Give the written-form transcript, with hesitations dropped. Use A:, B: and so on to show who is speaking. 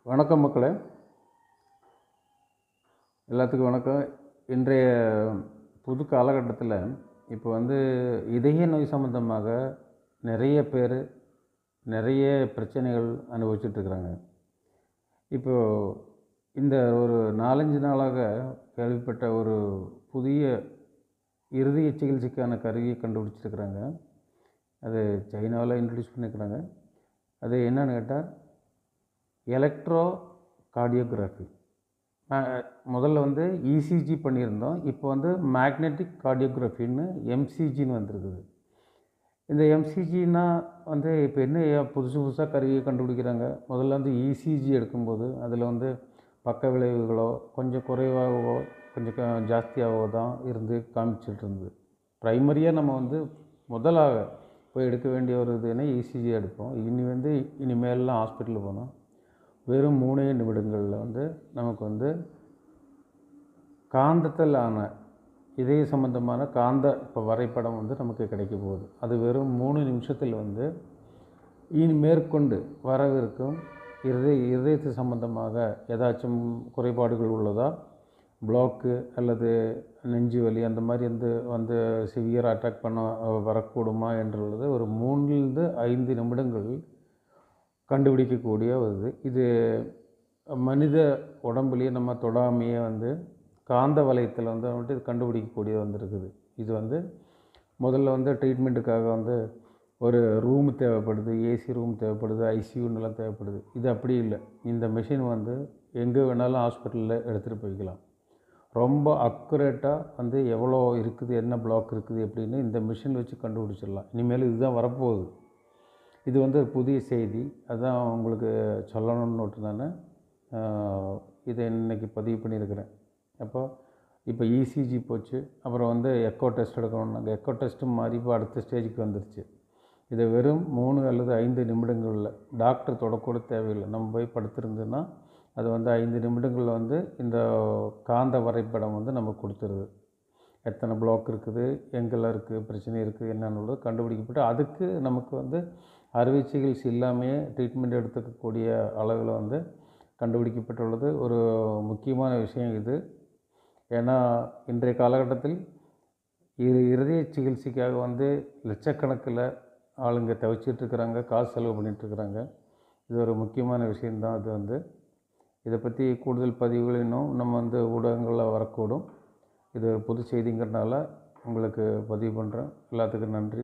A: வணக்கம் மக்களே, எல்லாத்துக்கும் வணக்கம். இன்றைய புது காலகட்டத்தில் இப்போ இதய நோய் சம்பந்தமாக நிறைய பேர் நிறைய பிரச்சனைகள் அனுபவிச்சுட்ருக்குறாங்க. இப்போது இந்த ஒரு 4-5 நாளாக கேள்விப்பட்ட ஒரு புதிய இருதய சிகிச்சைக்கான கருவியை கண்டுபிடிச்சிருக்கிறாங்க. அது சைனாவில் இன்ட்ரடியூஸ் பண்ணியிருக்கிறாங்க. அது என்னன்னு கேட்டால் எலக்ட்ரோ கார்டியோகிராஃபி. முதல்ல இசிஜி பண்ணியிருந்தோம். இப்போ மேக்னெட்டிக் கார்டியோகிராஃபின்னு எம்சிஜின்னு வந்திருக்குது. இந்த எம்சிஜின்னா இப்போ என்ன புதுசாக கருவியை கண்டுபிடிக்கிறாங்க. முதல்ல இசிஜி எடுக்கும்போது அதில் பக்க விளைவுகளோ கொஞ்சம் குறைவாகவோ கொஞ்சம் ஜாஸ்தியாகவோ தான் காமிச்சிட்டு இருந்தது. ப்ரைமரியாக நம்ம முதலாக போய் எடுக்க வேண்டிய ஒரு இதுன்னா இசிஜி எடுப்போம். இனிமேல்லாம் ஹாஸ்பிட்டலுக்கு போனோம். வெறும் 3 நிமிடங்களில் நமக்கு காந்தத்தில் ஆன இதய சம்பந்தமான காந்த வரைபடம் நமக்கு கிடைக்க போகுது. அது வெறும் 3 நிமிஷத்தில் இனி மேற்கொண்டு வரவிருக்கும் இருதயத்து சம்பந்தமாக ஏதாச்சும் குறைபாடுகள் உள்ளதா, பிளாக்கு அல்லது நெஞ்சு வலி அந்த மாதிரி சிவியர் அட்டாக் பண்ண வரக்கூடுமா என்றுள்ளது ஒரு 3-5 நிமிடங்கள் கண்டுபிடிக்கக்கூடிய இது மனித உடம்புலேயே நம்ம தொடாமையே காந்த வலயத்தில் இது கண்டுபிடிக்கக்கூடிய இருக்குது. இது முதல்ல ட்ரீட்மெண்ட்டுக்காக ஒரு ரூம் தேவைப்படுது, ஏசி ரூம் தேவைப்படுது, ஐசியூன்னெலாம் தேவைப்படுது. இது அப்படி இல்லை. இந்த மிஷின் எங்கே வேணாலும் ஹாஸ்பிட்டலில் எடுத்துகிட்டு போய்க்கலாம். ரொம்ப அக்குரேட்டாக எவ்வளோ இருக்குது, என்ன பிளாக் இருக்குது எப்படின்னு இந்த மிஷின் வச்சு கண்டுபிடிச்சிடலாம். இனிமேல் இதுதான் வரப்போகுது. இது ஒரு புதிய செய்தி. அதுதான் உங்களுக்கு சொல்லணும்னு நான் இதை இன்றைக்கி பதிவு பண்ணியிருக்கிறேன். இப்போ இசிஜி போச்சு. அப்புறம் எக்கோ டெஸ்ட் எடுக்கணும்னாங்க. எக்கோ டெஸ்ட்டும் மாறி இப்போ அடுத்த ஸ்டேஜுக்கு வந்துருச்சு. இதை வெறும் 3 அல்லது 5 நிமிடங்களில் டாக்டர் தொடக்கூட தேவையில்லை. நம்ம போய் படுத்திருந்தோன்னா அது 5 நிமிடங்களில் இந்த காந்த வரைபடம் நமக்கு கொடுத்துருது. எத்தனை பிளாக் இருக்குது, எங்கெல்லாம் இருக்குது, பிரச்சனை இருக்குது, என்னென்னு கண்டுபிடிக்கப்பட்டு அதுக்கு நமக்கு அறுவை சிகிச்சை இல்லாமையே ட்ரீட்மெண்ட் எடுத்துக்கக்கூடிய அளவில் கண்டுபிடிக்கப்பட்டுள்ளது. ஒரு முக்கியமான விஷயம் இது. ஏன்னா இன்றைய காலகட்டத்தில் இருதய சிகிச்சைக்காக லட்சக்கணக்கில் ஆளுங்க தவிச்சிட்ருக்கிறாங்க, காசு செலவு பண்ணிகிட்ருக்குறாங்க. இது ஒரு முக்கியமான விஷயந்தான். அது இதை பற்றி கூடுதல் பதிவுகள் இன்னும் நம்ம ஊடகங்களில் வரக்கூடும். இது புது செய்திங்கிறதுனால உங்களுக்கு பதிவு பண்ணுறேன். எல்லாத்துக்கும் நன்றி.